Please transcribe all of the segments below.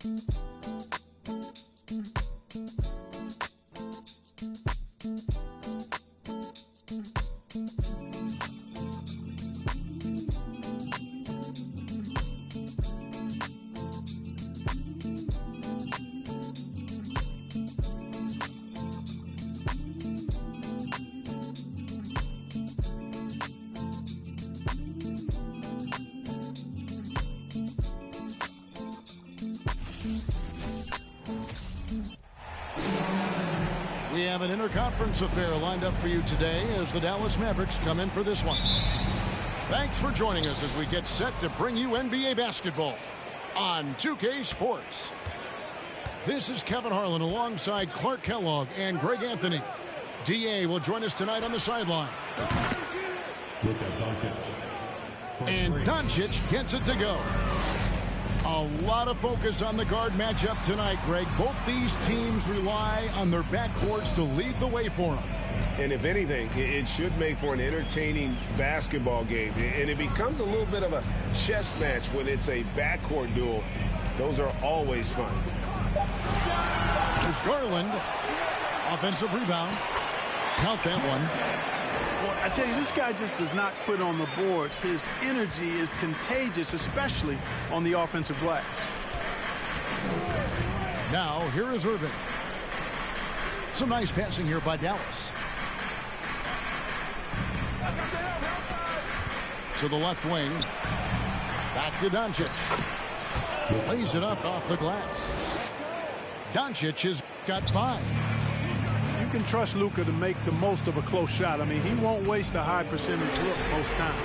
We have an interconference affair lined up for you today as the Dallas Mavericks come in for this one. Thanks for joining us as we get set to bring you NBA basketball on 2K Sports. This is Kevin Harlan alongside Clark Kellogg and Greg Anthony. DA will join us tonight on the sideline. And Doncic gets it to go. A lot of focus on the guard matchup tonight, Greg. Both these teams rely on their backcourts to lead the way for them. And if anything, it should make for an entertaining basketball game. And it becomes a little bit of a chess match when it's a backcourt duel. Those are always fun. There's Garland. Offensive rebound. Count that one. Well, I tell you, this guy just does not quit on the boards. His energy is contagious, especially on the offensive glass. Now, here is Irving. Some nice passing here by Dallas. To the left wing. Back to Doncic. Lays it up off the glass. Doncic has got 5. You can trust Luka to make the most of a close shot. I mean, he won't waste a high percentage look most times.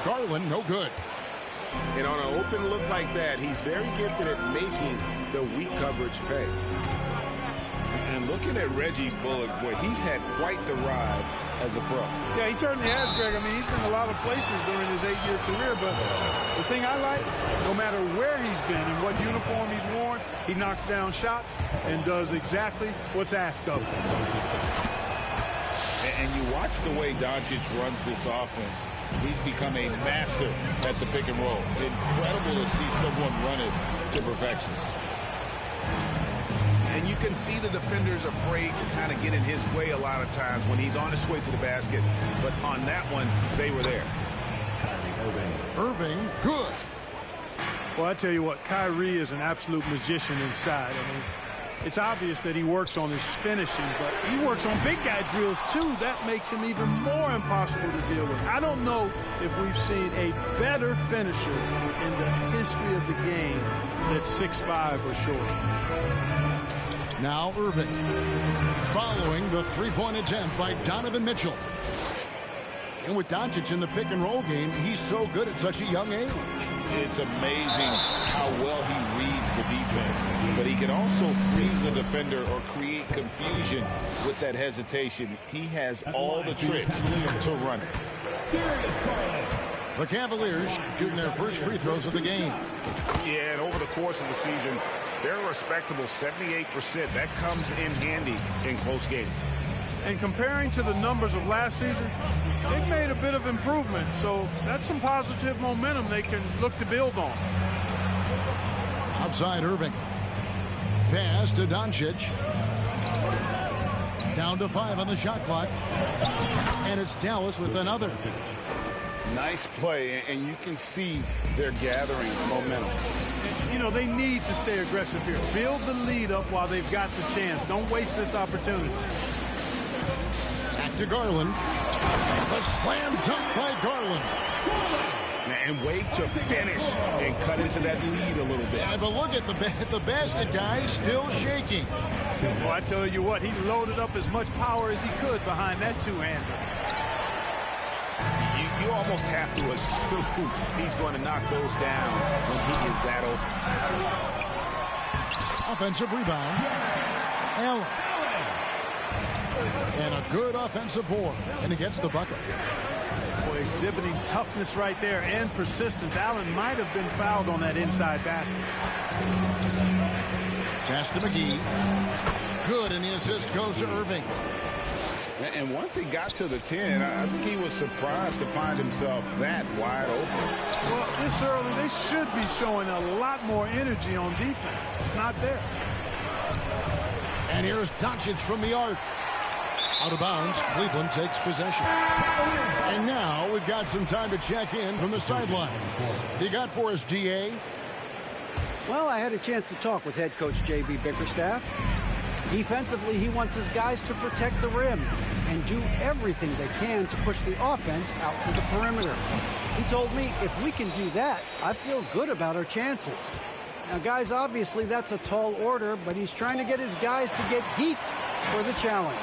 Garland, no good. And on an open look like that, he's very gifted at making the weak coverage pay. And looking at Reggie Bullock, boy, he's had quite the ride as a pro. Yeah, he certainly has, Greg. I mean, he's been a lot of places during his 8-year career, but the thing I like, no matter where he's been and what uniform he's worn, he knocks down shots and does exactly what's asked of him. And you watch the way Doncic runs this offense. He's become a master at the pick and roll. Incredible to see someone run it to perfection. And you can see the defenders afraid to kind of get in his way a lot of times when he's on his way to the basket. But on that one, they were there. Irving, good. Well, I tell you what, Kyrie is an absolute magician inside. I mean, it's obvious that he works on his finishing, but he works on big guy drills too. That makes him even more impossible to deal with. I don't know if we've seen a better finisher in the history of the game that's 6'5" or short. Now Irving, following the three-point attempt by Donovan Mitchell. And with Doncic in the pick-and-roll game, he's so good at such a young age. It's amazing how well he reads the defense. But he can also freeze the defender or create confusion with that hesitation. He has all the tricks to run it. The Cavaliers shooting their first free throws of the game. Yeah, and over the course of the season, they're a respectable 78%. That comes in handy in close games. And comparing to the numbers of last season, they've made a bit of improvement. So that's some positive momentum they can look to build on. Outside Irving. Pass to Doncic. Down to 5 on the shot clock. And it's Dallas with another. Nice play, and you can see they're gathering momentum. You know, they need to stay aggressive here. Build the lead up while they've got the chance. Don't waste this opportunity. Back to Garland. The slam dunk by Garland. And wait to finish and cut into that lead a little bit. Yeah, but look at the basket guy still shaking. Well, I tell you what, he loaded up as much power as he could behind that two-hander. You almost have to assume he's going to knock those down when he is that open. Offensive rebound. Allen. And a good offensive board. And he gets the bucket. Boy, exhibiting toughness right there and persistence. Allen might have been fouled on that inside basket. Pass to McGee. Good, and the assist goes to Irving. And once he got to the 10, I think he was surprised to find himself that wide open. Well, this early, they should be showing a lot more energy on defense. It's not there. And here's Doncic from the arc. Out of bounds, Cleveland takes possession. And now we've got some time to check in from the sidelines. You got for us, DA? Well, I had a chance to talk with head coach J.B. Bickerstaff. Defensively, he wants his guys to protect the rim and do everything they can to push the offense out to the perimeter. He told me if we can do that, I feel good about our chances. Now, guys, obviously that's a tall order, but he's trying to get his guys to get geeked for the challenge.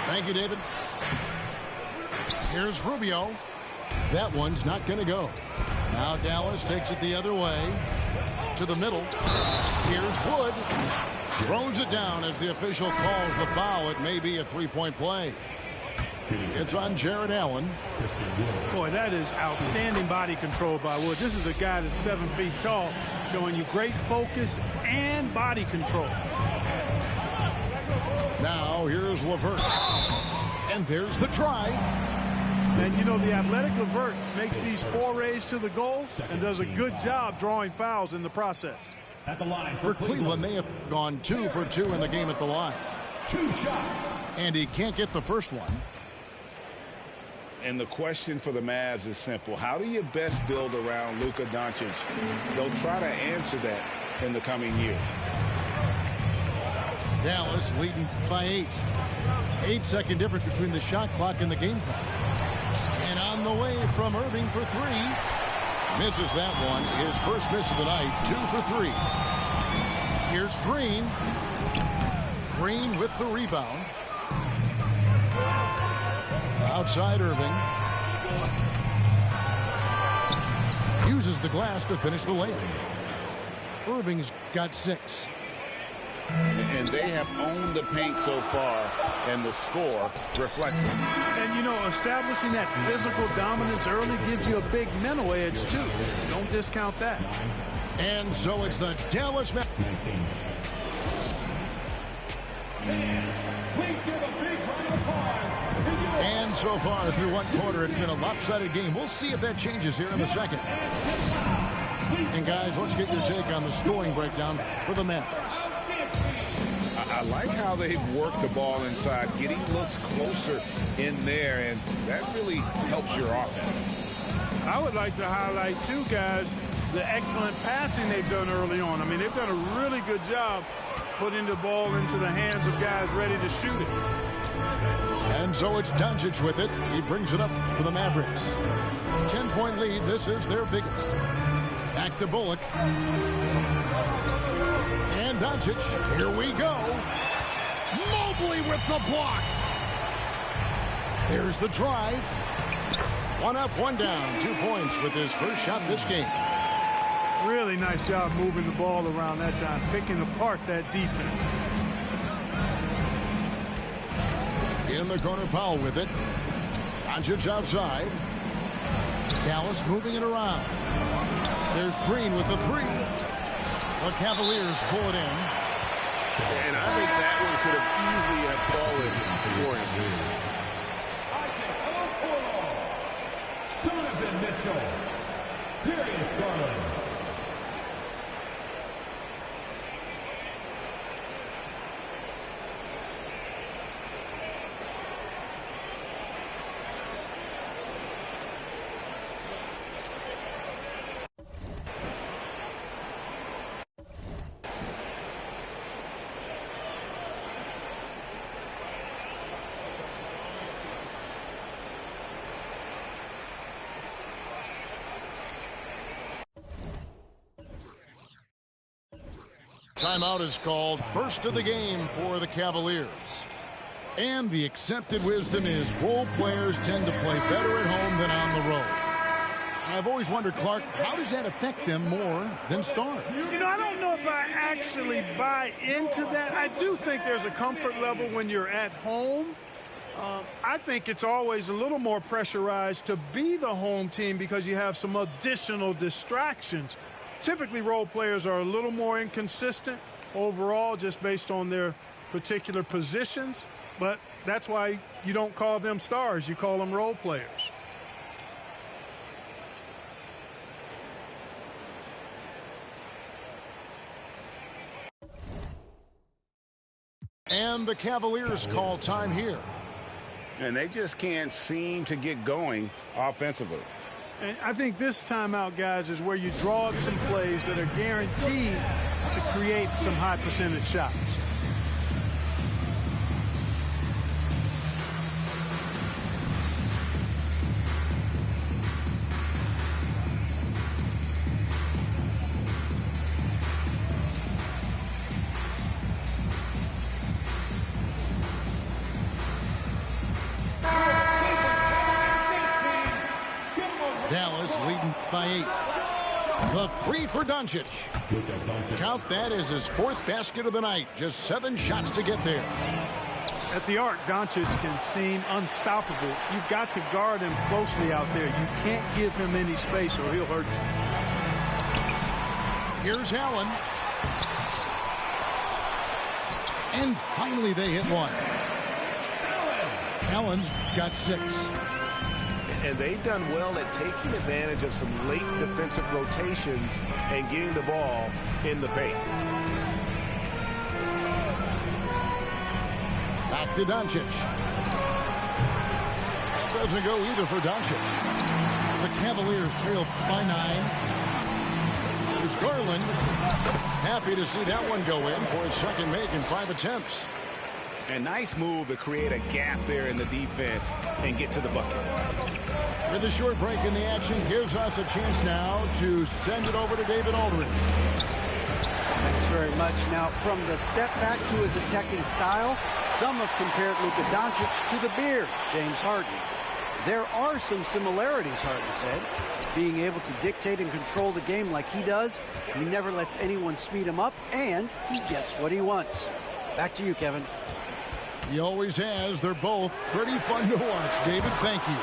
Thank you, David. Here's Rubio. That one's not going to go. Now Dallas takes it the other way to the middle. Here's Wood. Throws it down as the official calls the foul. It may be a three-point play. It's on Jared Allen. Boy, that is outstanding body control by Wood. This is a guy that's 7 feet tall, showing you great focus and body control. Now here's LeVert. And there's the drive. And you know, the athletic LeVert makes these forays to the goal and does a good job drawing fouls in the process. At the line For Cleveland, they have gone 2 for 2 in the game at the line. 2 shots. And he can't get the first one. And the question for the Mavs is simple. How do you best build around Luka Doncic? They'll try to answer that in the coming years. Dallas leading by 8. 8-second difference between the shot clock and the game clock. And on the way from Irving for 3. Misses that one. His first miss of the night. 2 for 3. Here's Green. Green with the rebound. Outside Irving. Uses the glass to finish the layup. Irving's got 6. And they have owned the paint so far, and the score reflects it. And, you know, establishing that physical dominance early gives you a big mental edge, too. Don't discount that. And so it's the Dallas Mavericks. And so far through one quarter, it's been a lopsided game. We'll see if that changes here in the second. And, guys, let's get your take on the scoring breakdown for the Mavericks. I like how they've worked the ball inside, getting looks closer in there, and that really helps your offense. I would like to highlight, too, guys, the excellent passing they've done early on. I mean, they've done a really good job putting the ball into the hands of guys ready to shoot it. And so it's Doncic with it. He brings it up for the Mavericks. 10-point lead. This is their biggest. Back to Bullock. And Doncic. Here we go. Mobley with the block. There's the drive. 1 up, 1 down. 2 points with his first shot this game. Really nice job moving the ball around that time, picking apart that defense. In the corner, Powell with it. Doncic outside. Dallas moving it around. There's Green with the 3. The Cavaliers pull it in. And I think that one could have easily have fallen for him. Donovan Mitchell. Darius Garland. Timeout is called. First of the game for the Cavaliers. And the accepted wisdom is role players tend to play better at home than on the road. I've always wondered, Clark, how does that affect them more than stars? You know, I don't know if I actually buy into that. I do think there's a comfort level when you're at home. I think it's always a little more pressurized to be the home team because you have some additional distractions. Typically, role players are a little more inconsistent overall just based on their particular positions. But That's why you don't call them stars. You call them role players. And the Cavaliers call time here. And they just can't seem to get going offensively. And I think this timeout, guys, is where you draw up some plays that are guaranteed to create some high percentage shots. Dallas leading by 8. The three for Doncic. Count that as his 4th basket of the night. Just 7 shots to get there. At the arc, Doncic can seem unstoppable. You've got to guard him closely out there. You can't give him any space or he'll hurt you. Here's Allen. And finally they hit one. Allen's got 6. And they've done well at taking advantage of some late defensive rotations and getting the ball in the paint. Back to Doncic. That doesn't go either for Doncic. The Cavaliers trail by 9. There's Garland. Happy to see that one go in for his second make in 5 attempts. A nice move to create a gap there in the defense and get to the bucket. With a short break in the action gives us a chance now to send it over to David Aldridge. Thanks very much. Now, from the step back to his attacking style, some have compared Luka Doncic to the Beard, James Harden. There are some similarities, Harden said. Being able to dictate and control the game like he does, he never lets anyone speed him up, and he gets what he wants. Back to you, Kevin. He always has. They're both pretty fun to watch. David, thank you.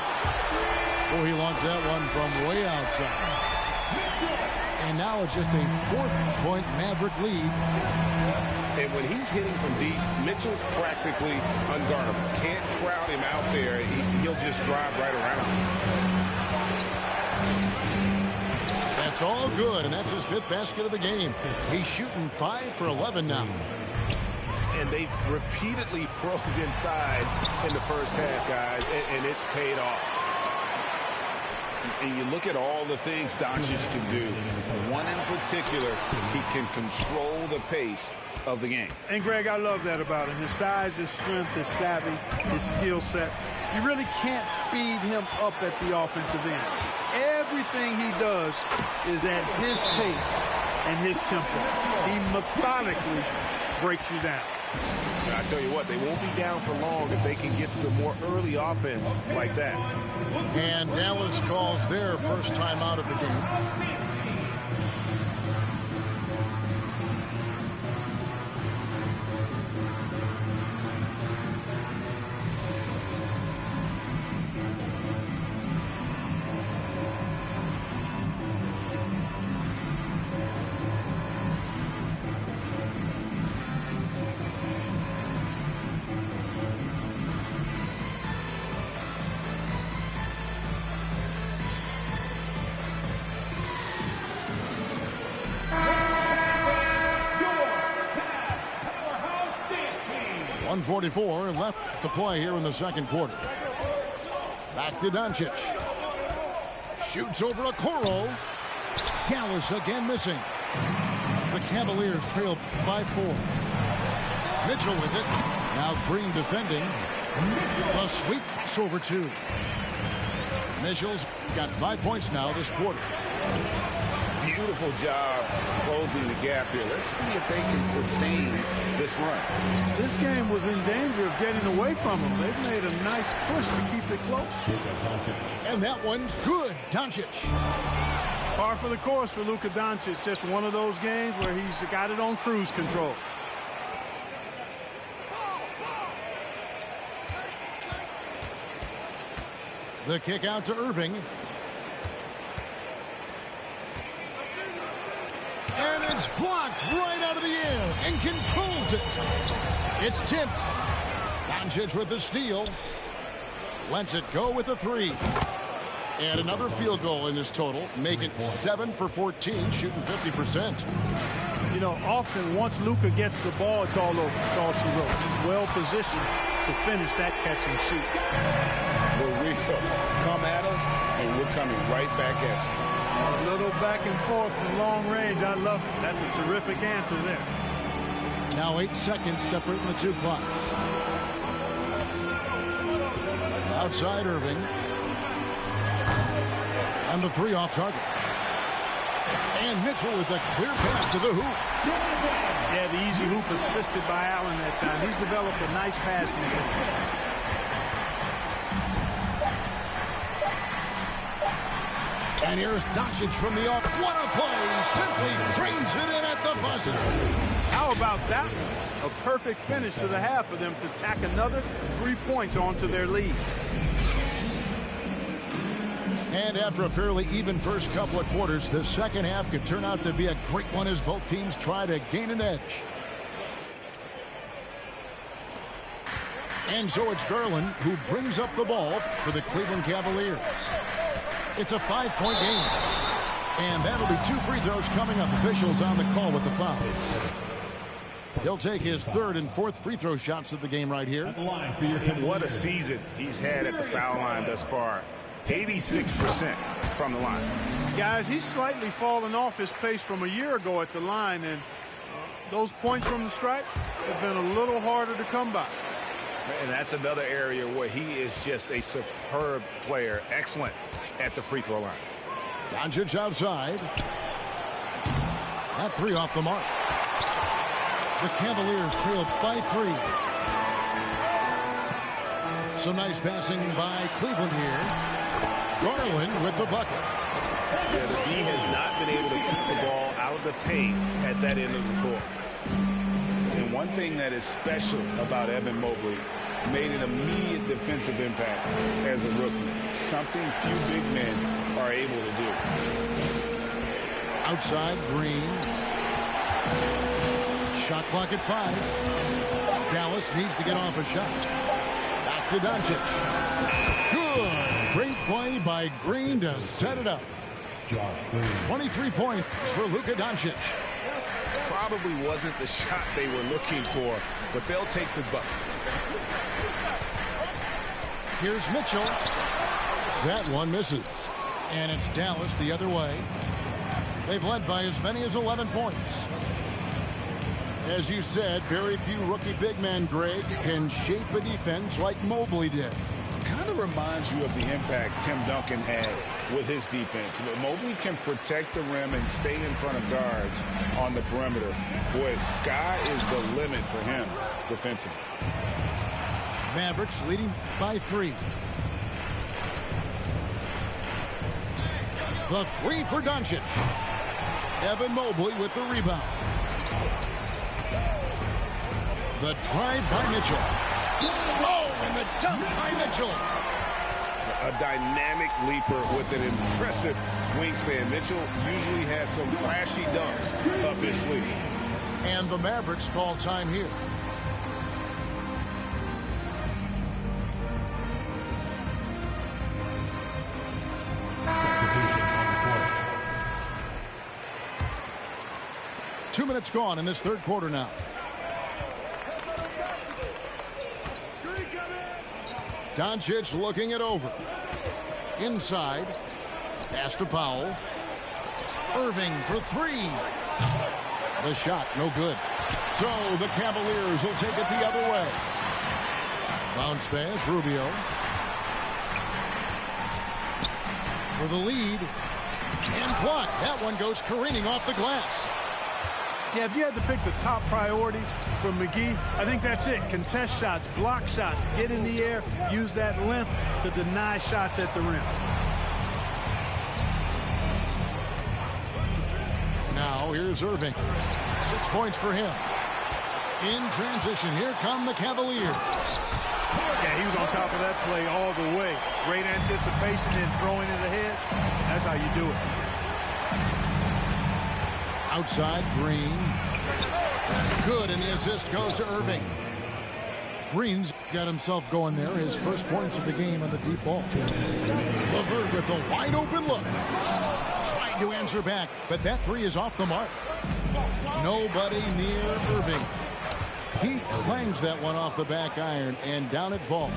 Oh, he launched that one from way outside. And now it's just a 4-point Maverick lead. And when he's hitting from deep, Mitchell's practically unguardable. Can't crowd him out there. He'll just drive right around him. That's all good, and that's his 5th basket of the game. He's shooting 5 for 11 now. And they've repeatedly probed inside in the first half, guys, and it's paid off. And you look at all the things Doncic can do. One in particular, he can control the pace of the game. And, Greg, I love that about him. His size, his strength, his savvy, his skill set. You really can't speed him up at the offensive end. Everything he does is at his pace and his tempo. He methodically breaks you down. I tell you what, they won't be down for long if they can get some more early offense like that. And Dallas calls their first time out of the game. .144 left to play here in the second quarter. Back to Doncic. Shoots over a Okoro. Dallas again missing. The Cavaliers trail by 4. Mitchell with it. Now Green defending. The sweep over 2. Mitchell's got 5 points now this quarter. Beautiful job closing the gap here. Let's see if they can sustain this run. This game was in danger of getting away from them. They've made a nice push to keep it close. And that one's good. Doncic. Par for the course for Luka Doncic. Just one of those games where he's got it on cruise control. The kick out to Irving. And it's blocked right out of the air and controls it. It's tipped. Doncic with the steal. Lets it go with a three. And another field goal in his total. Make it 7 for 14, shooting 50%. You know, often once Luka gets the ball, it's all over. It's all she wrote. He's well positioned to finish that catch and shoot. For real. Come at us, and we're coming right back at you. A little back and forth from long range. I love it. That's a terrific answer there. Now 8 seconds separating the two clocks. Outside Irving. And the three off target. And Mitchell with a clear path to the hoop. Yeah, the easy hoop assisted by Allen that time. He's developed a nice passing game. And here's Doncic from the arc. What a play! Simply drains it in at the buzzer. How about that one? A perfect finish to the half for them to tack another 3 points onto their lead. And after a fairly even first couple of quarters, the second half could turn out to be a great one as both teams try to gain an edge. And so it's Garland who brings up the ball for the Cleveland Cavaliers. It's a 5-point game. And that'll be 2 free throws coming up. Officials on the call with the foul. He'll take his 3rd and 4th free throw shots of the game right here. What a season he's had at the foul line thus far. 86% from the line. Guys, he's slightly fallen off his pace from a year ago at the line, and those points from the stripe have been a little harder to come by. And that's another area where he is just a superb player. Excellent at the free throw line. Doncic outside. That 3 off the mark. The Cavaliers trail by 3. Some nice passing by Cleveland here. Garland with the bucket. Yeah, the D has not been able to keep the ball out of the paint at that end of the floor. And one thing that is special about Evan Mobley, made an immediate defensive impact as a rookie. Something few big men are able to do. Outside Green. Shot clock at 5. Dallas needs to get off a shot. Back to Doncic. Good. Great play by Green to set it up. 23 points for Luka Doncic. Probably wasn't the shot they were looking for, but they'll take the bucket. Here's Mitchell. That one misses. And it's Dallas the other way. They've led by as many as 11 points. As you said, very few rookie big men, Greg, can shape a defense like Mobley did. Kind of reminds you of the impact Tim Duncan had with his defense. But Mobley can protect the rim and stay in front of guards on the perimeter. Boy, sky is the limit for him defensively. Mavericks leading by 3. The 3 for Doncic. Evan Mobley with the rebound. The drive by Mitchell. Oh, and the dunk by Mitchell. A dynamic leaper with an impressive wingspan. Mitchell usually has some flashy dunks up his sleeve. And the Mavericks call time here. Two minutes gone in this third quarter now. Doncic looking it over. Inside. Pass to Powell. Irving for 3. The shot, no good. So the Cavaliers will take it the other way. Bounce pass, Rubio. For the lead. And blocked. That one goes careening off the glass. Yeah, if you had to pick the top priority for McGee, I think that's it. Contest shots, block shots, get in the air, use that length to deny shots at the rim. Now here's Irving. 6 points for him. In transition, here come the Cavaliers. Yeah, he was on top of that play all the way. Great anticipation and throwing it ahead. That's how you do it. Outside, Green. Good, and the assist goes to Irving. Green's got himself going there. His first points of the game on the deep ball. LeVert with a wide open look. Tried to answer back, but that three is off the mark. Nobody near Irving. He clangs that one off the back iron, and down it falls.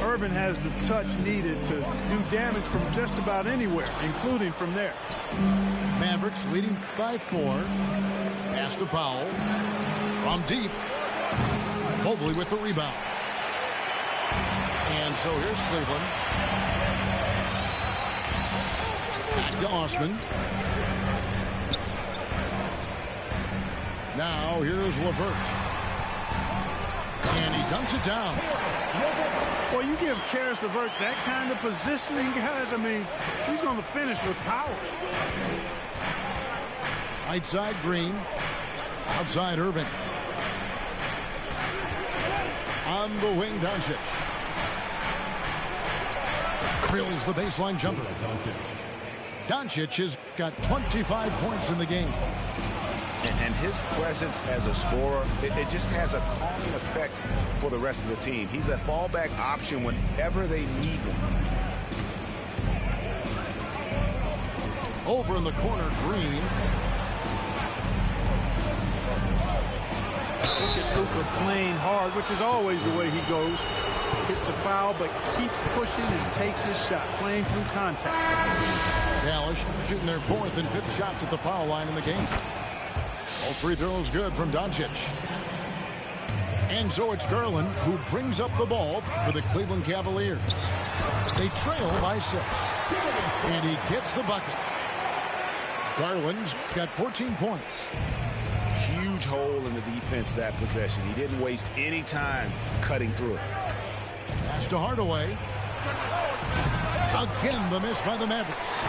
Irving has the touch needed to do damage from just about anywhere, including from there. Mavericks leading by 4. Pass to Powell. From deep. Mobley with the rebound. And so here's Cleveland. Back to Osman. Now here's LeVert. And he dunks it down. Well, you give Karis LeVert that kind of positioning, guys. I mean, he's going to finish with power. Right side Green. Outside Irving. On the wing, Doncic. Drills the baseline jumper. Doncic has got 25 points in the game. And his presence as a scorer, it just has a calming effect for the rest of the team. He's a fallback option whenever they need him. Over in the corner, Green. Look at Luka playing hard, which is always the way he goes. Hits a foul, but keeps pushing and takes his shot, playing through contact. Dallas shooting their 4th and 5th shots at the foul line in the game. All free throws good from Doncic. And so it's Garland who brings up the ball for the Cleveland Cavaliers. They trail by 6. And he gets the bucket. Garland's got 14 points. Huge hole in the defense that possession. He didn't waste any time cutting through it. Pass to Hardaway. Again, the miss by the Mavericks.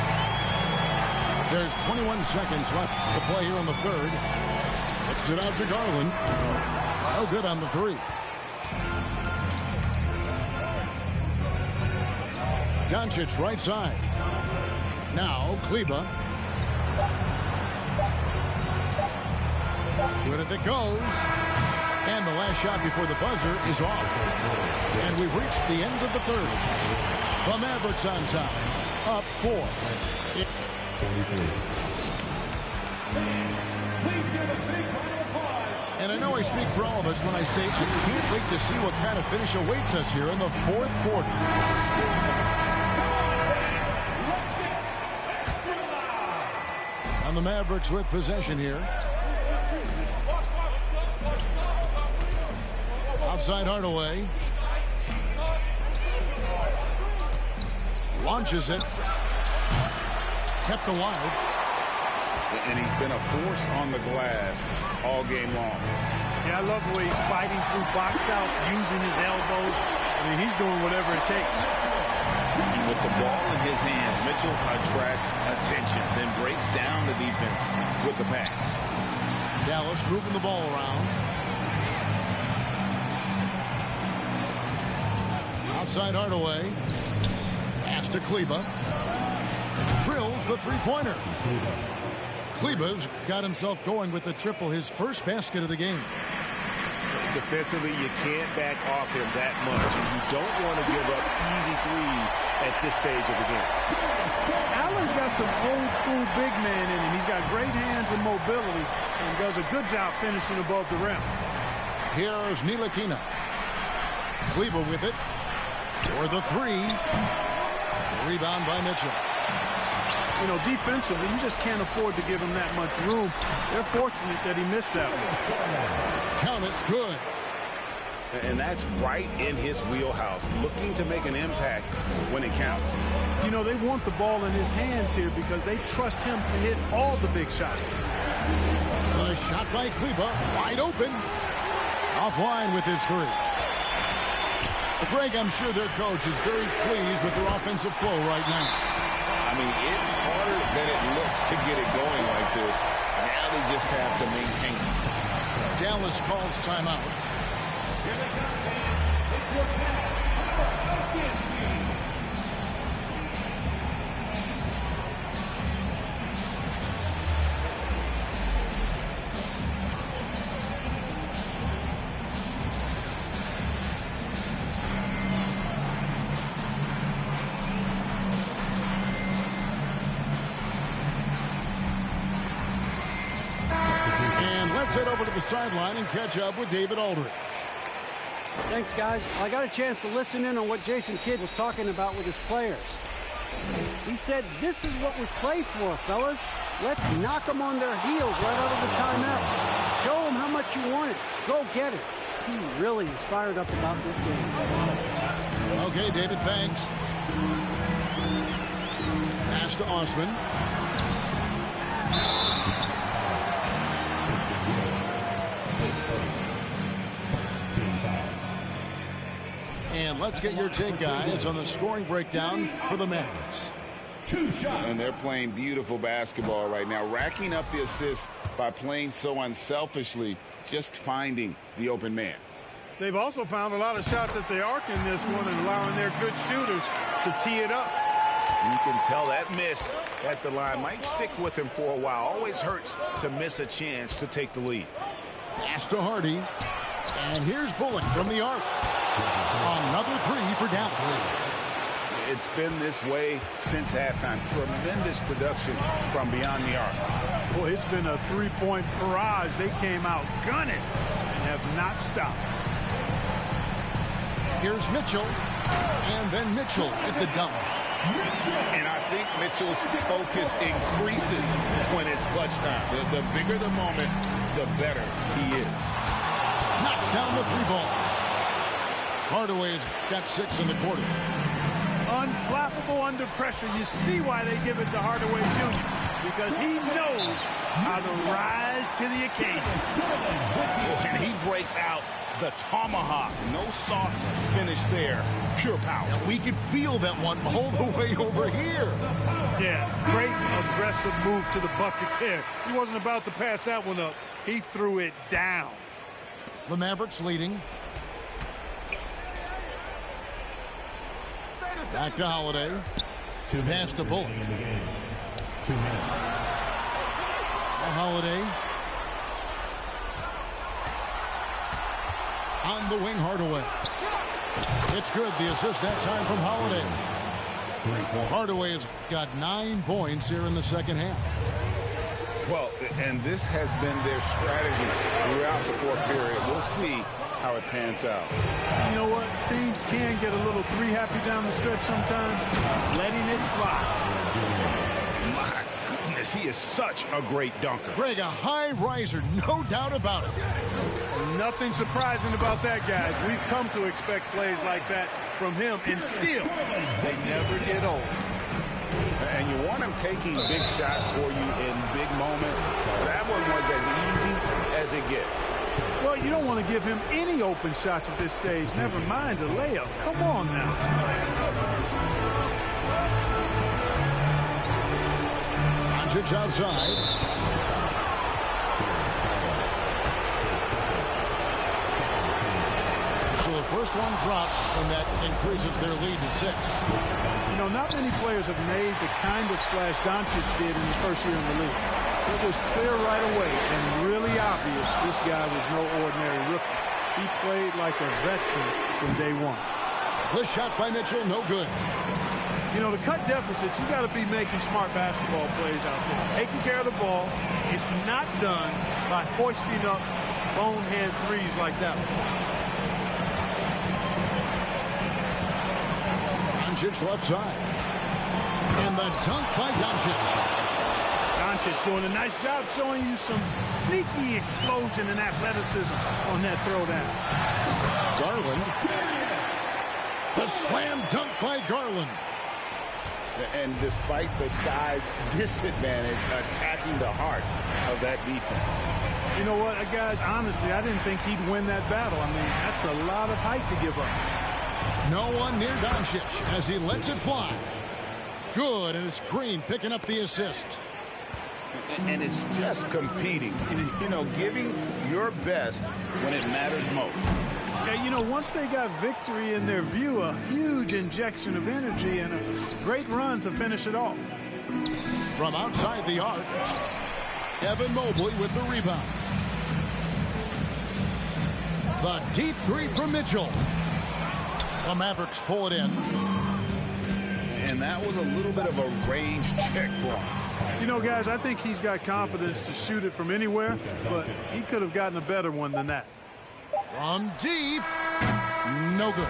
There's 21 seconds left to play here in the 3rd. Puts it out to Garland. No good on the 3. Doncic right side. Now Kleba. Good if it goes. And the last shot before the buzzer is off. And we've reached the end of the 3rd. The Mavericks on top. Up 4. And I know I speak for all of us when I say I can't wait to see what kind of finish awaits us here in the 4th quarter. And the Mavericks with possession here. Outside Hardaway. Launches it. Kept alive. And he's been a force on the glass all game long. Yeah, I love the way he's fighting through box outs, using his elbows. I mean, he's doing whatever it takes. And with the ball in his hands, Mitchell attracts attention, then breaks down the defense with the pass. Dallas moving the ball around. Outside Hardaway. Pass to Kleba. Drills the three-pointer. Kleba's got himself going with the triple, his first basket of the game. Defensively, you can't back off him that much, and you don't want to give up easy threes at this stage of the game. Allen's got some old-school big man in him. He's got great hands and mobility, and does a good job finishing above the rim. Here's Ntilikina. Kleba with it. For the 3. Rebound by Mitchell. You know, defensively, you just can't afford to give him that much room. They're fortunate that he missed that one. Count it, good. And that's right in his wheelhouse, looking to make an impact when it counts. You know, they want the ball in his hands here because they trust him to hit all the big shots. A shot by Kleba, wide open. Offline with his 3. Greg, I'm sure their coach is very pleased with their offensive flow right now. I mean, it's harder than it looks to get it going like this. Now they just have to maintain it. Dallas calls timeout. Let's head over to the sideline and catch up with David Aldridge. Thanks, guys. I got a chance to listen in on what Jason Kidd was talking about with his players. He said, this is what we play for, fellas. Let's knock them on their heels right out of the timeout. Show them how much you want it. Go get it. He really is fired up about this game. Okay, David, thanks. Pass to Osman. And let's get your take, guys, on the scoring breakdown for the Mavericks. And they're playing beautiful basketball right now, racking up the assists by playing so unselfishly, just finding the open man. They've also found a lot of shots at the arc in this one and allowing their good shooters to tee it up. You can tell that miss at the line might stick with him for a while. Always hurts to miss a chance to take the lead. Pass to Hardy. And here's Bullock from the arc. Another three for Dallas. It's been this way since halftime. Tremendous production from beyond the arc. Boy, it's been a three-point barrage. They came out gunning and have not stopped. Here's Mitchell. And then Mitchell at the dunk. And I think Mitchell's focus increases when it's clutch time. The bigger the moment, the better he is. Knocks down the three ball. Hardaway's got 6 in the quarter. Unflappable under pressure. You see why they give it to Hardaway Jr. Because he knows how to rise to the occasion. And he breaks out the tomahawk. No soft finish there. Pure power. And we could feel that one all the way over here. Yeah, great aggressive move to the bucket there. He wasn't about to pass that one up. He threw it down. The Mavericks leading. Back to Holiday. Pass to Bullock. Holiday. On the wing, Hardaway. It's good. The assist that time from Holiday. Hardaway has got 9 points here in the second half. Well, and this has been their strategy throughout the fourth period. We'll see how it pans out. You know what? Teams can get a little three-happy down the stretch sometimes. Letting it fly. My goodness, he is such a great dunker. Greg, a high riser, no doubt about it. Nothing surprising about that, guys. We've come to expect plays like that from him, and still, they never get old. And you want him taking big shots for you in big moments. That one was as easy as it gets. Well, you don't want to give him any open shots at this stage. Never mind a layup. Come on now. Doncic outside. So the first one drops, and that increases their lead to 6. You know, not many players have made the kind of splash Doncic did in his first year in the league. It was clear right away and really obvious this guy was no ordinary rookie. He played like a veteran from day one. The shot by Mitchell, no good. You know, to cut deficits, you got to be making smart basketball plays out there. Taking care of the ball. It's not done by hoisting up bonehead threes like that one. Doncic left side. And the dunk by Doncic. Doncic doing a nice job showing you some sneaky explosion and athleticism on that throwdown. Garland. The slam dunk by Garland. And despite the size disadvantage, attacking the heart of that defense. You know what, guys, honestly, I didn't think he'd win that battle. I mean, that's a lot of height to give up. No one near Doncic as he lets it fly. Good, and it's Green picking up the assist. And it's just competing, you know, giving your best when it matters most. Yeah, you know, once they got victory in their view, a huge injection of energy and a great run to finish it off. From outside the arc, Evan Mobley with the rebound. The deep three from Mitchell. The Mavericks pull it in. And that was a little bit of a range check for him. You know, guys, I think he's got confidence to shoot it from anywhere, but he could have gotten a better one than that. From deep, no good.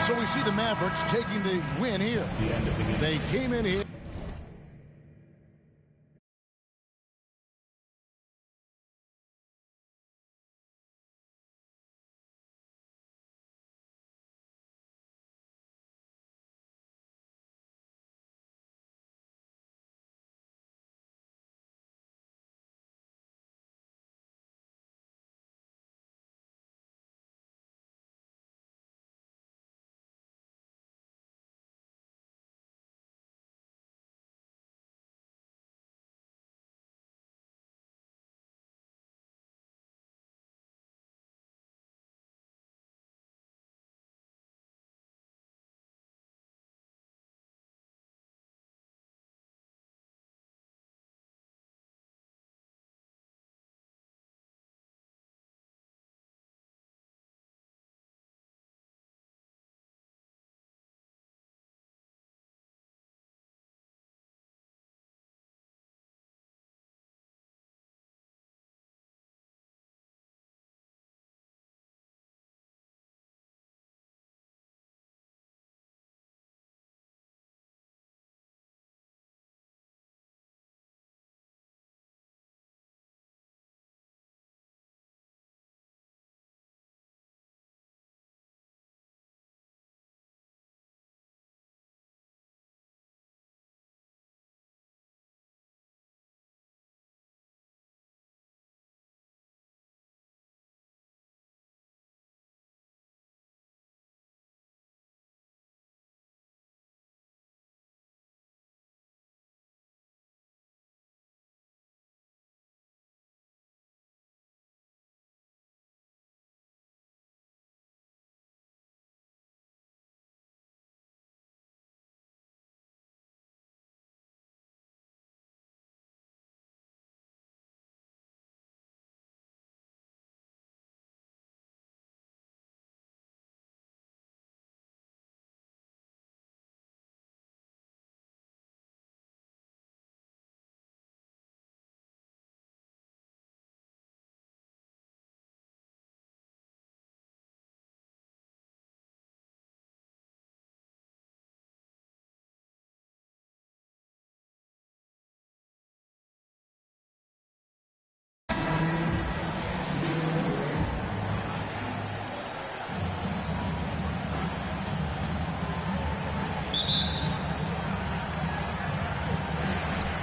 So we see the Mavericks taking the win here. They came in here.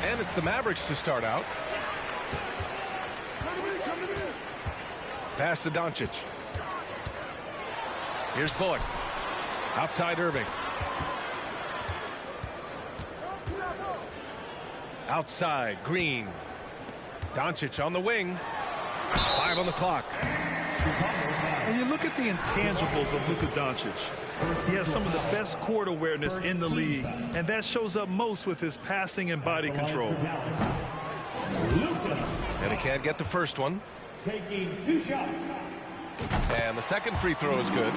And it's the Mavericks to start out. Pass to Doncic. Here's Bullock. Outside Irving. Outside Green. Doncic on the wing. 5 on the clock. And you look at the intangibles of Luka Doncic. He has some of the best court awareness in the league, and that shows up most with his passing and body control. And he can't get the first one. Taking 2 shots. And the second free throw is good.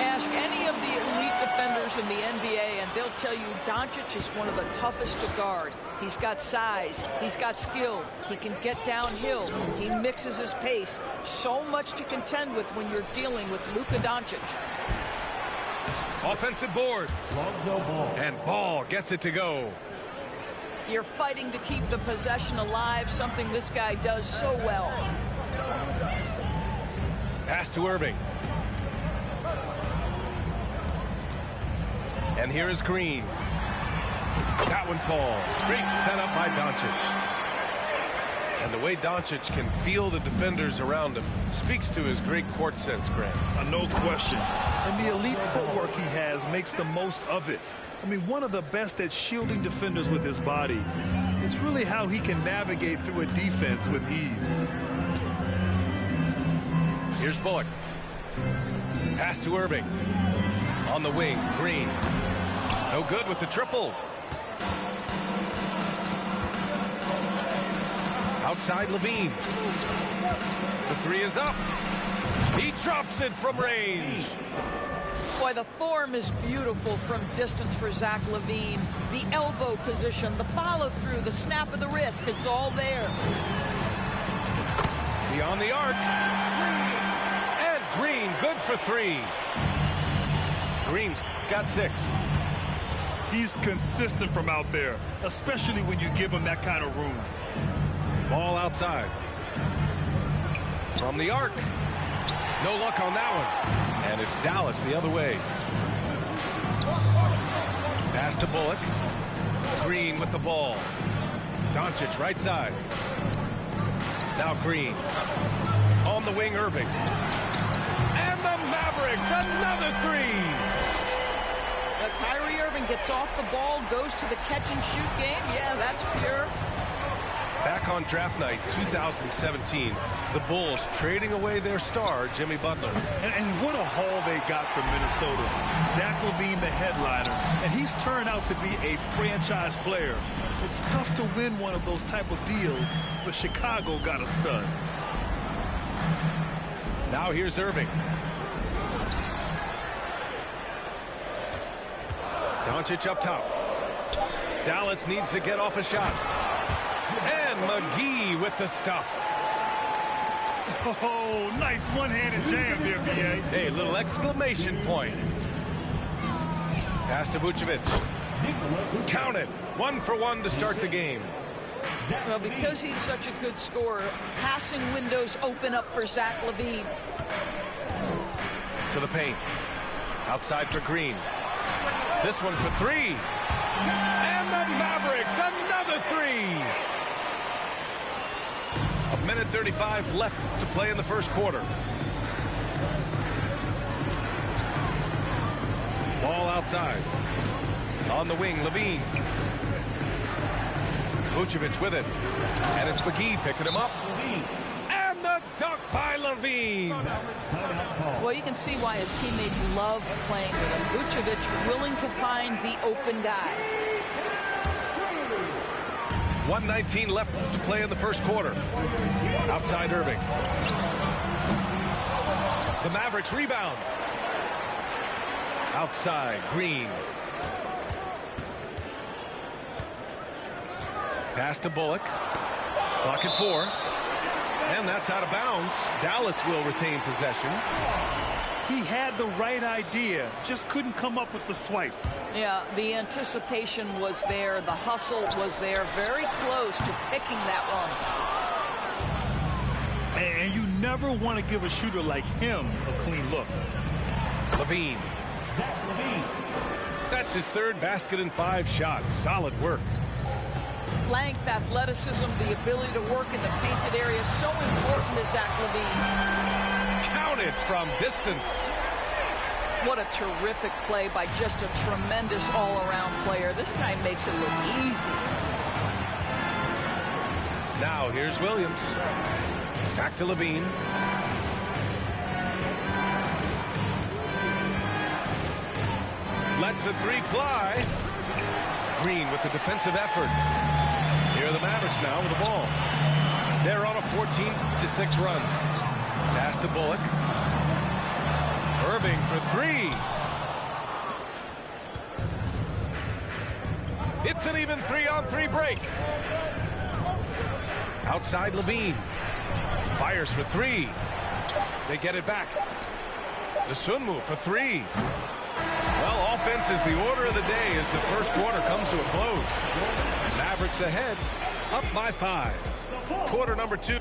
Ask any of the elite defenders in the NBA, and they'll tell you Doncic is one of the toughest to guard. He's got size. He's got skill. He can get downhill. He mixes his pace. So much to contend with when you're dealing with Luka Doncic. Offensive board. And Ball gets it to go. You're fighting to keep the possession alive, something this guy does so well. Pass to Irving. And here is Green. That one falls. Great setup by Doncic. And the way Doncic can feel the defenders around him speaks to his great court sense, Grant. No question. And the elite footwork he has makes the most of it. I mean, one of the best at shielding defenders with his body. It's really how he can navigate through a defense with ease. Here's Bullock. Pass to Irving. On the wing, Green. No good with the triple. Outside Levine. The three is up. He drops it from range. Boy, the form is beautiful from distance for Zach LaVine. The elbow position, the follow-through, the snap of the wrist, it's all there. Beyond the arc. And Green, good for 3. Green's got 6. He's consistent from out there, especially when you give him that kind of room. Ball outside. From the arc. No luck on that one. And it's Dallas the other way. Pass to Bullock. Green with the ball. Doncic right side. Now Green. On the wing, Irving. And the Mavericks, another 3. Kyrie Irving gets off the ball, goes to the catch-and-shoot game. Yeah, that's pure. Back on draft night 2017, the Bulls trading away their star, Jimmy Butler. And what a haul they got from Minnesota. Zach LaVine, the headliner, and he's turned out to be a franchise player. It's tough to win one of those type of deals, but Chicago got a stud. Now here's Irving. Doncic up top. Dallas needs to get off a shot. And McGee with the stuff. Oh, nice one-handed jam there, B.A. Hey, little exclamation point. Pass to Vucevic. Count it. 1 for 1 to start the game. Well, because he's such a good scorer, passing windows open up for Zach LaVine. To the paint. Outside for Green. This one for 3. And the Mavericks, another 3. 1:35 left to play in the first quarter. Ball outside. On the wing, LaVine. Vucevic with it. And it's McGee picking him up. And the dunk by LaVine. Well, you can see why his teammates love playing with him. Vucevic willing to find the open guy. 1:19 left to play in the first quarter. Outside Irving. The Mavericks rebound. Outside Green. Pass to Bullock. Clock at 4. And that's out of bounds. Dallas will retain possession. He had the right idea, just couldn't come up with the swipe. Yeah, the anticipation was there. The hustle was there. Very close to picking that one. And you never want to give a shooter like him a clean look. LaVine. That's his 3rd basket in 5 shots. Solid work. Length, athleticism, the ability to work in the painted area, so important to Zach LaVine. Counted from distance. What a terrific play by just a tremendous all-around player. This guy makes it look easy. Now here's Williams. Back to LaVine. Lets the 3 fly. Green with the defensive effort. Here are the Mavericks now with the ball. They're on a 14-6 run. Pass to Bullock. Irving for 3. It's an even 3-on-3 break. Outside LaVine. Fires for 3. They get it back. The Sunmu for 3. Well, offense is the order of the day as the first quarter comes to a close. Mavericks ahead, up by 5. Quarter number 2.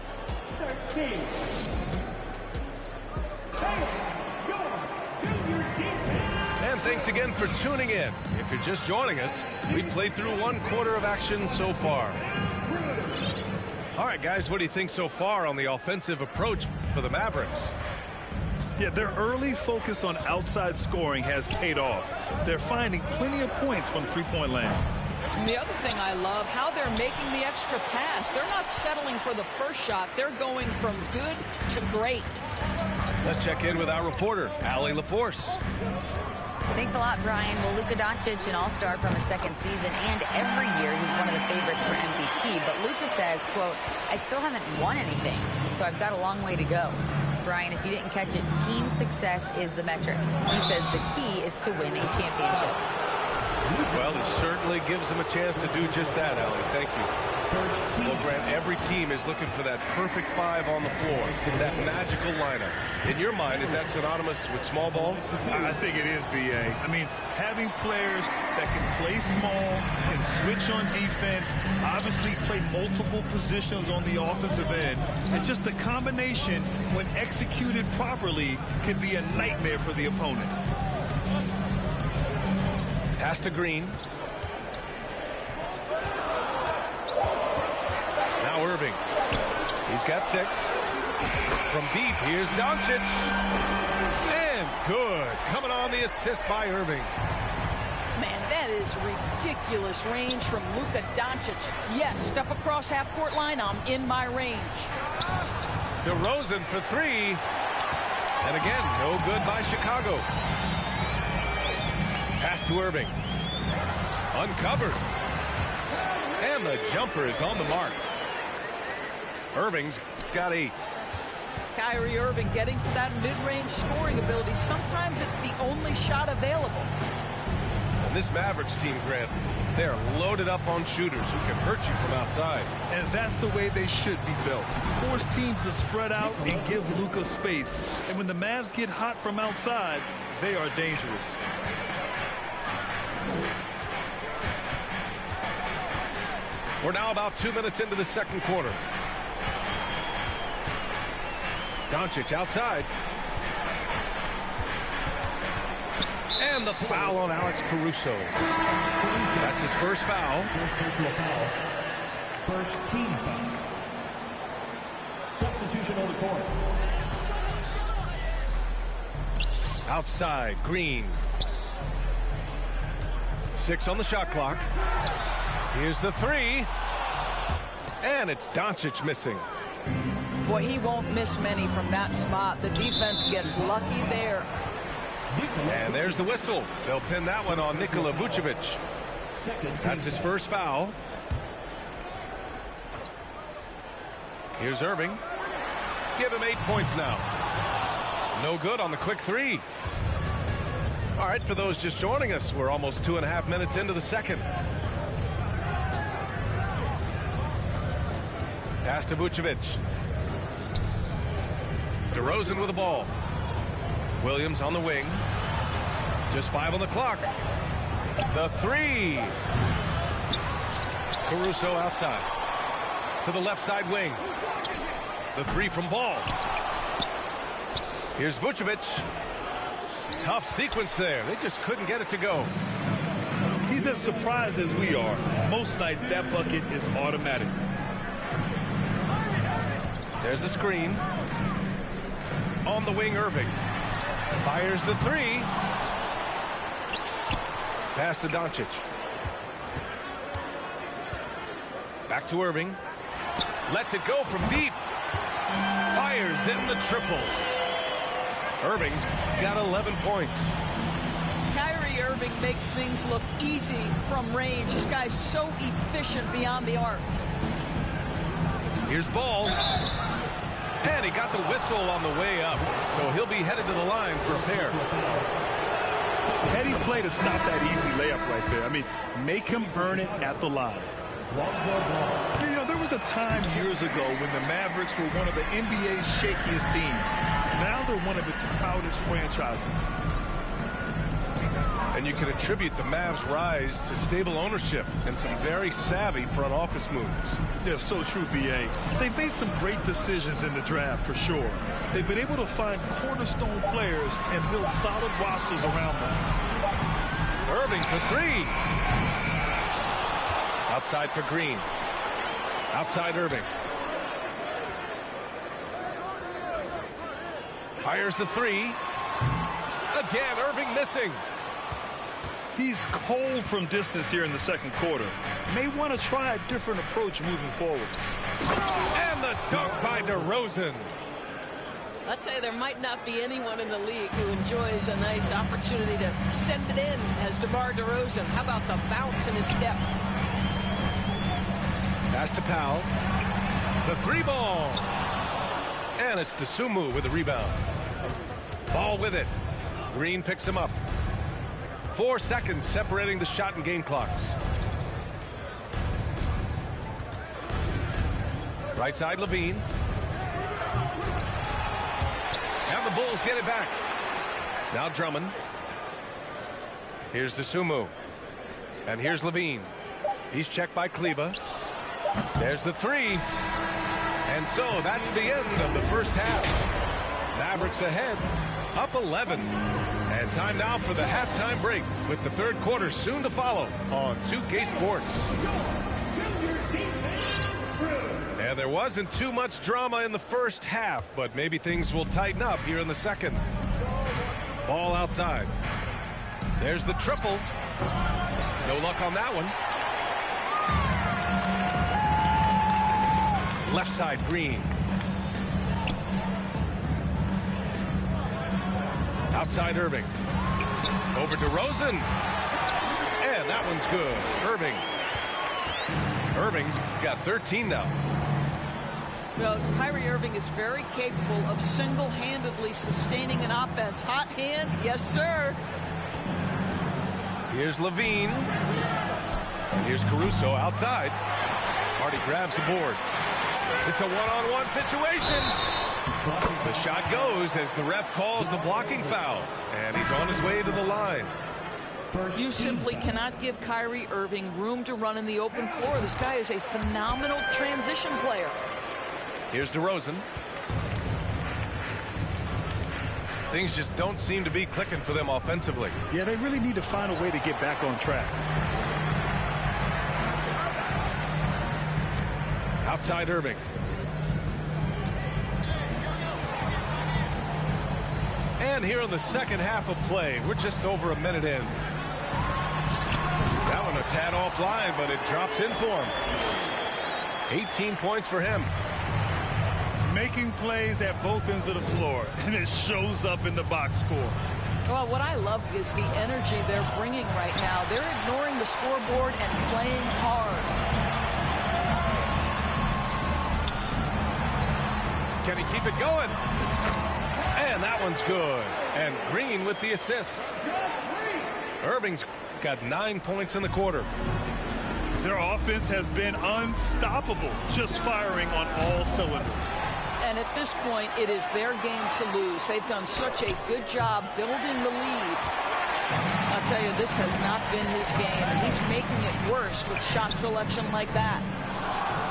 And thanks again for tuning in. If you're just joining us, we played through 1 quarter of action so far. All right, guys, what do you think so far on the offensive approach for the Mavericks? Yeah, their early focus on outside scoring has paid off. They're finding plenty of points from three-point land. And the other thing I love, how they're making the extra pass. They're not settling for the first shot. They're going from good to great. Let's check in with our reporter, Allie LaForce. Thanks a lot, Brian. Well, Luka Doncic, an all-star from his 2nd season, and every year he's one of the favorites for MVP. But Luka says, quote, "I still haven't won anything, so I've got a long way to go." Brian, if you didn't catch it, team success is the metric. He says the key is to win a championship. Well, he certainly gives them a chance to do just that, Allie. Thank you. Well, Grant, every team is looking for that perfect 5 on the floor, that magical lineup. In your mind, is that synonymous with small ball? I think it is, B.A. I mean, having players that can play small, can switch on defense, obviously play multiple positions on the offensive end, and just a combination, when executed properly, can be a nightmare for the opponent. Pass to Green. Now Irving. He's got 6. From deep, here's Doncic. And good. Coming on the assist by Irving. Man, that is ridiculous range from Luka Doncic. Yes, step across half-court line, I'm in my range. DeRozan for 3. And again, no good by Chicago. Pass to Irving. Uncovered. And the jumper is on the mark. Irving's got 8. Kyrie Irving getting to that mid-range scoring ability. Sometimes it's the only shot available. And this Mavericks team, Grant, they are loaded up on shooters who can hurt you from outside. And that's the way they should be built. Force teams to spread out and give Luka space. And when the Mavs get hot from outside, they are dangerous. We're now about 2 minutes into the second quarter. Doncic outside. And the foul on Alex Caruso. That's his first foul. First team foul. Substitution on the court. Outside, Green. 6 on the shot clock. Here's the 3. And it's Doncic missing. Boy, he won't miss many from that spot. The defense gets lucky there. And there's the whistle. They'll pin that one on Nikola Vucevic. That's his first foul. Here's Irving. Give him 8 points now. No good on the quick 3. All right, for those just joining us, we're almost 2.5 minutes into the second. Pass to Vucevic. DeRozan with the ball. Williams on the wing. Just 5 on the clock. The 3. Caruso outside. To the left side wing. The 3 from Ball. Here's Vucevic. Tough sequence there. They just couldn't get it to go. He's as surprised as we are. Most nights that bucket is automatic. There's a screen. On the wing, Irving. Fires the 3. Pass to Doncic. Back to Irving. Lets it go from deep. Fires in the triples. Irving's got 11 points. Kyrie Irving makes things look easy from range. This guy's so efficient beyond the arc. Here's Ball. And he got the whistle on the way up. So he'll be headed to the line for a pair. Heady play to stop that easy layup right there. I mean, make him earn it at the line. You know, there was a time years ago when the Mavericks were one of the NBA's shakiest teams. Now they're one of its proudest franchises. And you can attribute the Mavs' rise to stable ownership and some very savvy front office moves. Yeah, so true, B.A. They've made some great decisions in the draft, for sure. They've been able to find cornerstone players and build solid rosters around them. Irving for 3. Outside for Green. Outside Irving. Fires the 3. Again, Irving missing. He's cold from distance here in the second quarter. May want to try a different approach moving forward. And the dunk by DeRozan. I'd say there might not be anyone in the league who enjoys a nice opportunity to send it in as DeMar DeRozan. How about the bounce in his step? Pass to Powell. The 3 ball. And it's DeSumo with the rebound. Ball with it. Green picks him up. 4 seconds separating the shot and game clocks. Right side, Levine. And the Bulls get it back. Now Drummond. Here's DeSumo. And here's Levine. He's checked by Kleba. There's the three. And so that's the end of the first half. Mavericks ahead, up 11. And time now for the halftime break with the third quarter soon to follow on 2K Sports. And there wasn't too much drama in the first half, but maybe things will tighten up here in the second. Ball outside. There's the triple. No luck on that one. Left side, Green. Outside, Irving. Over to Rosen. And that one's good. Irving's got 13 now. Well, Kyrie Irving is very capable of single-handedly sustaining an offense. Hot hand, yes, sir. Here's Levine. And here's Caruso outside. Hardy grabs the board. It's a one-on-one situation. The shot goes as the ref calls the blocking foul. And he's on his way to the line. You simply cannot give Kyrie Irving room to run in the open floor. This guy is a phenomenal transition player. Here's DeRozan. Things just don't seem to be clicking for them offensively. Yeah, they really need to find a way to get back on track. Outside Irving. And here in the second half of play, we're just over a minute in. That one a tad offline, but it drops in for him. 18 points for him. Making plays at both ends of the floor, and it shows up in the box score. Well, what I love is the energy they're bringing right now. They're ignoring the scoreboard and playing hard. Can he keep it going? And that one's good. And Green with the assist. Irving's got 9 points in the quarter. Their offense has been unstoppable, just firing on all cylinders. And at this point, it is their game to lose. They've done such a good job building the lead. I'll tell you, this has not been his game, and he's making it worse with shot selection like that.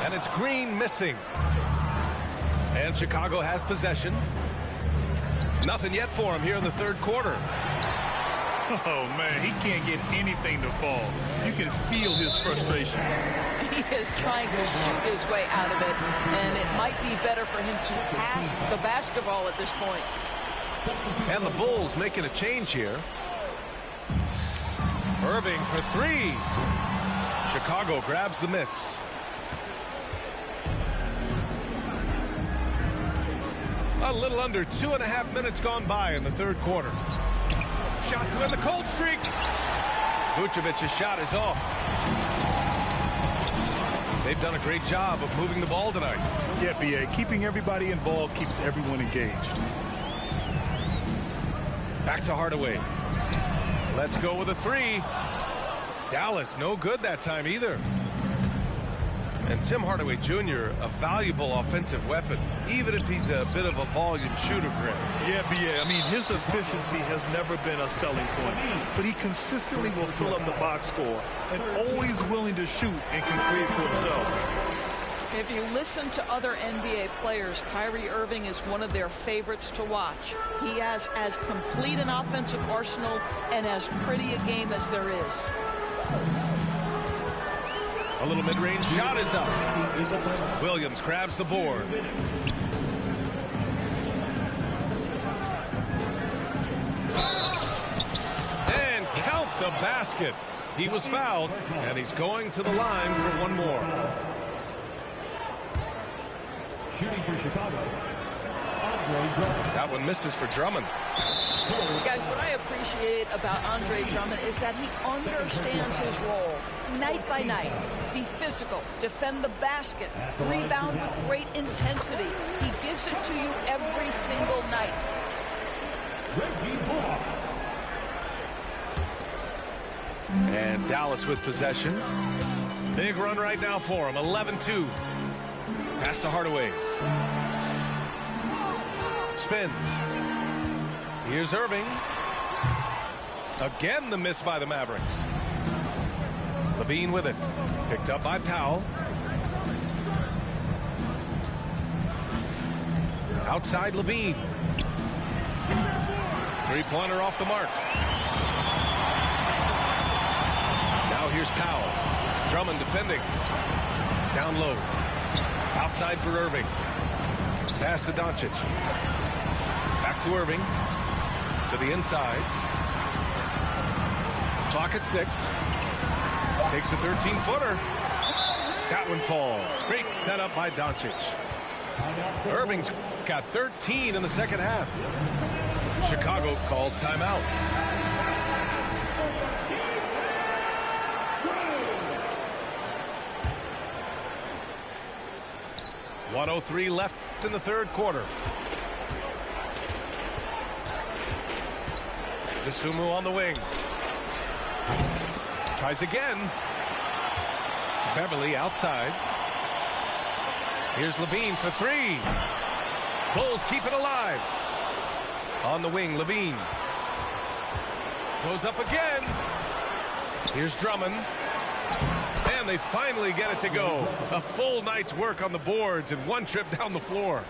And it's Green missing. And Chicago has possession. Nothing yet for him here in the third quarter. Oh, man, he can't get anything to fall. You can feel his frustration. He is trying to shoot his way out of it, and it might be better for him to pass the basketball at this point. And the Bulls making a change here. Irving for three. Chicago grabs the miss. A little under 2.5 minutes gone by in the third quarter. Shot to end the cold streak. Vucevic's shot is off. They've done a great job of moving the ball tonight. Yeah, B.A. Keeping everybody involved keeps everyone engaged. Back to Hardaway. Let's go with a three. Dallas, no good that time either. And Tim Hardaway Jr., a valuable offensive weapon, even if he's a bit of a volume shooter, Greg. Yeah, B.A. I mean, his efficiency has never been a selling point, but he consistently will fill up the box score and always willing to shoot and can create for himself. If you listen to other NBA players, Kyrie Irving is one of their favorites to watch. He has as complete an offensive arsenal and as pretty a game as there is. A little mid-range shot is up. Williams grabs the board. And count the basket. He was fouled, and he's going to the line for one more. Shooting for Chicago, That one misses for Drummond. Guys, what I appreciate about Andre Drummond is that he understands his role night by night. Be physical, defend the basket, rebound with great intensity. He gives it to you every single night. And Dallas with possession. Big run right now for him. 11-2. Pass to Hardaway. Spins. Here's Irving. Again, the miss by the Mavericks. Levine with it. Picked up by Powell. Outside Levine. Three-pointer off the mark. Now here's Powell. Drummond defending. Down low. Outside for Irving. Pass to Doncic. Back to Irving. To the inside. Clock at 6. Takes a 13-footer. That one falls. Great setup by Doncic. Irving's got 13 in the second half. Chicago calls timeout. .103 left in the third quarter. Dosunmu on the wing. Tries again. Beverly outside. Here's Levine for 3. Bulls keep it alive. On the wing, Levine. Goes up again. Here's Drummond. And they finally get it to go. A full night's work on the boards and one trip down the floor.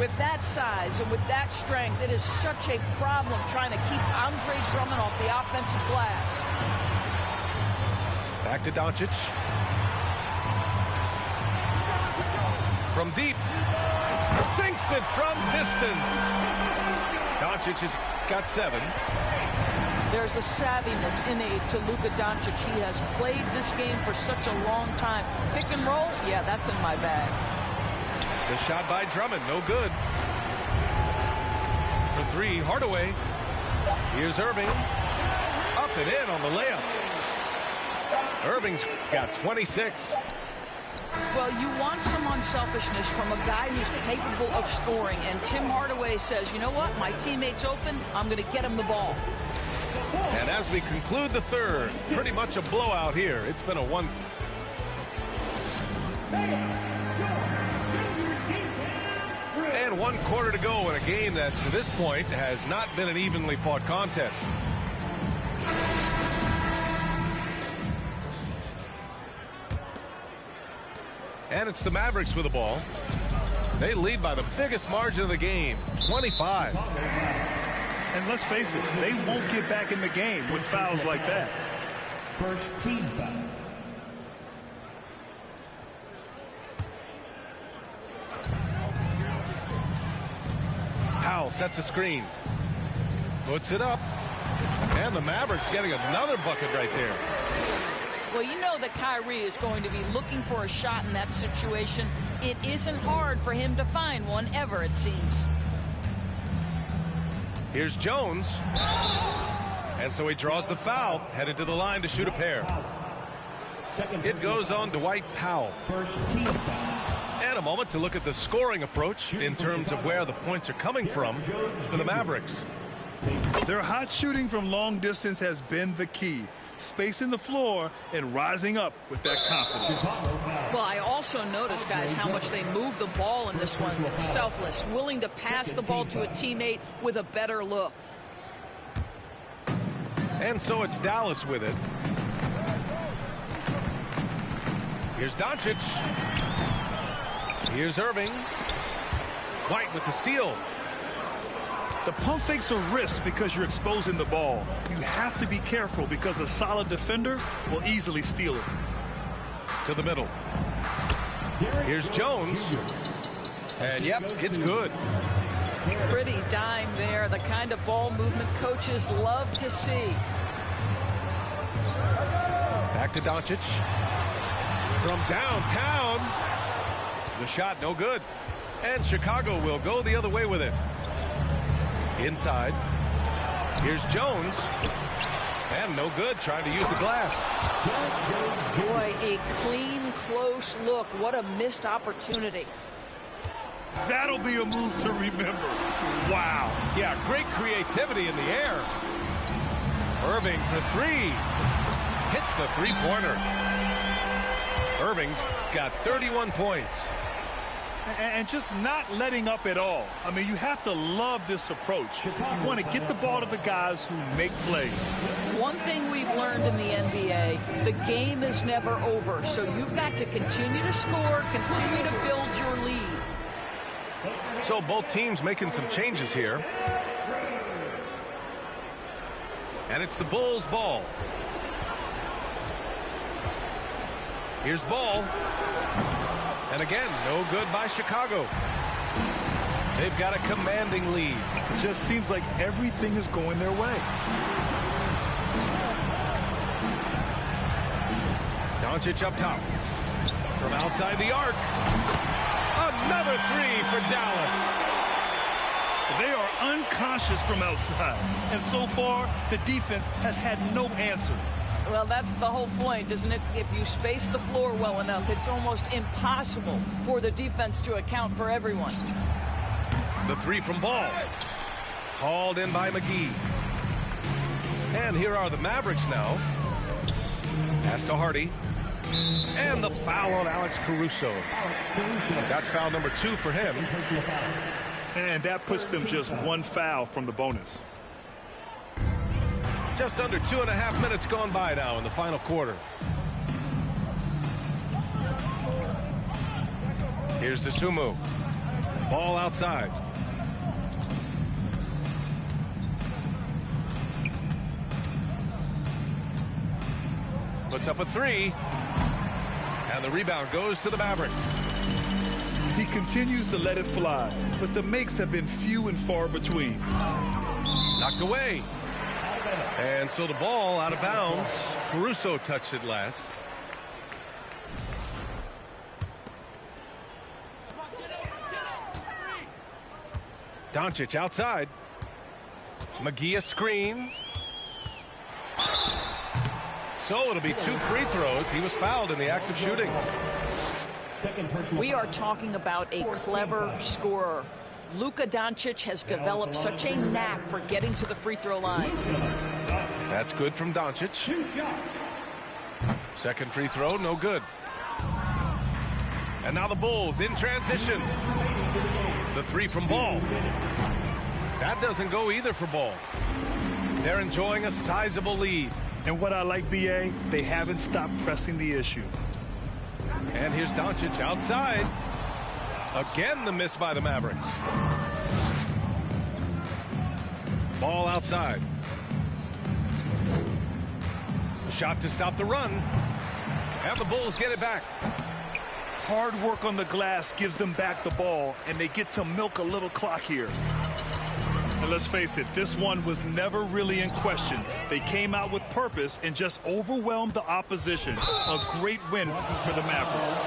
With that size and with that strength, it is such a problem trying to keep Andre Drummond off the offensive glass. Back to Doncic. From deep. Sinks it from distance. Doncic has got 7. There's a savviness innate to Luka Doncic. He has played this game for such a long time. Pick and roll, yeah, that's in my bag. The shot by Drummond, no good. For 3, Hardaway. Here's Irving. Up and in on the layup. Irving's got 26. Well, you want some unselfishness from a guy who's capable of scoring. And Tim Hardaway says, you know what? My teammate's open. I'm going to get him the ball. And as we conclude the third, pretty much a blowout here. It's been a 1. And 1 quarter to go in a game that to this point has not been an evenly fought contest. And it's the Mavericks with the ball. They lead by the biggest margin of the game, 25. And let's face it, they won't get back in the game with fouls like that. First team foul. Powell sets a screen. Puts it up. And the Mavericks getting another bucket right there. Well, you know that Kyrie is going to be looking for a shot in that situation. It isn't hard for him to find one ever, it seems. Here's Jones. And so he draws the foul, headed to the line to shoot a pair. It goes on Dwight Powell. First team foul. And a moment to look at the scoring approach in terms of where the points are coming from for the Mavericks. Their hot shooting from long distance has been the key. Spacing the floor and rising up with that confidence. Well, I also noticed, guys, how much they move the ball in this one. Selfless, willing to pass the ball to a teammate with a better look. And so it's Dallas with it. Here's Doncic. Here's Irving. White with the steal. The pump fakes a risk because you're exposing the ball. You have to be careful because a solid defender will easily steal it. To the middle. Here's Jones. And yep, it's good. Pretty dime there. The kind of ball movement coaches love to see. Back to Doncic. From downtown. The shot no good. And Chicago will go the other way with it. Inside. Here's Jones. And no good, trying to use the glass. Boy, a clean, close look. What a missed opportunity. That'll be a move to remember. Wow. Yeah, great creativity in the air. Irving for three. Hits the three-pointer. Irving's got 31 points. And just not letting up at all. I mean, you have to love this approach. You want to get the ball to the guys who make plays. One thing we've learned in the NBA, the game is never over. So you've got to continue to score, continue to build your lead. So both teams making some changes here. And it's the Bulls' ball. Here's Ball. And again, no good by Chicago. They've got a commanding lead. It just seems like everything is going their way. Doncic up top. From outside the arc. Another three for Dallas. They are unconscious from outside. And so far, the defense has had no answer. Well, that's the whole point, isn't it? If you space the floor well enough, it's almost impossible for the defense to account for everyone. The three from Ball. Hauled in by McGee. And here are the Mavericks now. Pass to Hardy. And the foul on Alex Caruso. That's foul number 2 for him. And that puts them just one foul from the bonus. Just under 2.5 minutes gone by now in the final quarter. Here's Dosunmu. Ball outside. Puts up a three. And the rebound goes to the Mavericks. He continues to let it fly, but the makes have been few and far between. Knocked away. And so the ball out of bounds. Caruso touched it last. Doncic outside. McGee a screen. So it'll be 2 free throws. He was fouled in the act of shooting. We are talking about a clever scorer. Luka Doncic has developed such a knack for getting to the free throw line. That's good from Doncic. Second free throw, no good. And now the Bulls in transition. The three from Ball. That doesn't go either for Ball. They're enjoying a sizable lead. And what I like, B.A., they haven't stopped pressing the issue. And here's Doncic outside. Again, the miss by the Mavericks. Ball outside. A shot to stop the run. And the Bulls get it back. Hard work on the glass gives them back the ball, and they get to milk a little clock here. And let's face it, this one was never really in question. They came out with purpose and just overwhelmed the opposition. A great win for the Mavericks.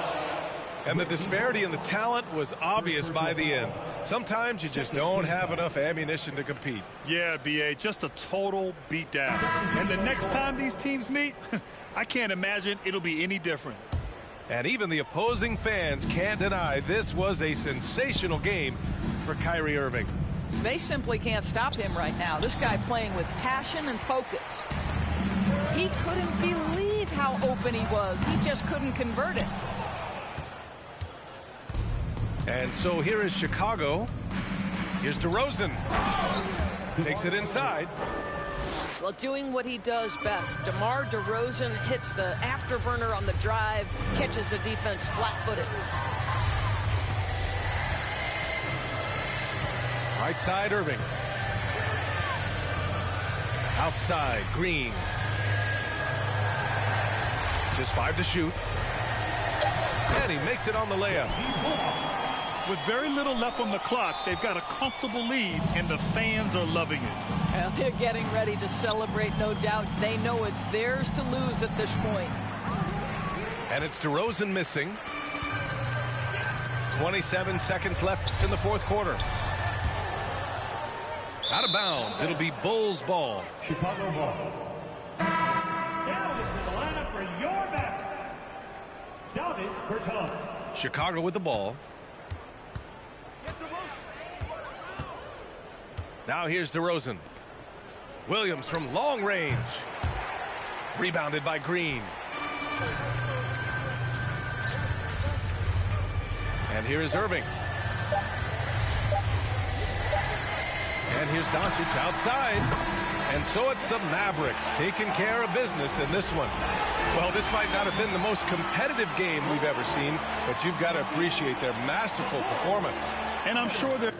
And the disparity in the talent was obvious by the end. Sometimes you just don't have enough ammunition to compete. Yeah, B.A., just a total beatdown. And the next time these teams meet, I can't imagine it'll be any different. And even the opposing fans can't deny this was a sensational game for Kyrie Irving. They simply can't stop him right now. This guy playing with passion and focus. He couldn't believe how open he was. He just couldn't convert it. And so here is Chicago. Here's DeRozan. Takes it inside. Well, doing what he does best. DeMar DeRozan hits the afterburner on the drive, catches the defense flat-footed. Right side, Irving. Outside, Green. Just 5 to shoot. And he makes it on the layup. With very little left on the clock, they've got a comfortable lead, and the fans are loving it. Well, they're getting ready to celebrate, no doubt. They know it's theirs to lose at this point. And it's DeRozan missing. 27 seconds left in the fourth quarter. Out of bounds. It'll be Bulls ball. Chicago ball. Now this is the lineup for your Mavericks. Davis Bertans. Chicago with the ball. Now here's DeRozan. Williams from long range. Rebounded by Green. And here is Irving. And here's Doncic outside. And so it's the Mavericks taking care of business in this one. Well, this might not have been the most competitive game we've ever seen, but you've got to appreciate their masterful performance. And I'm sure they're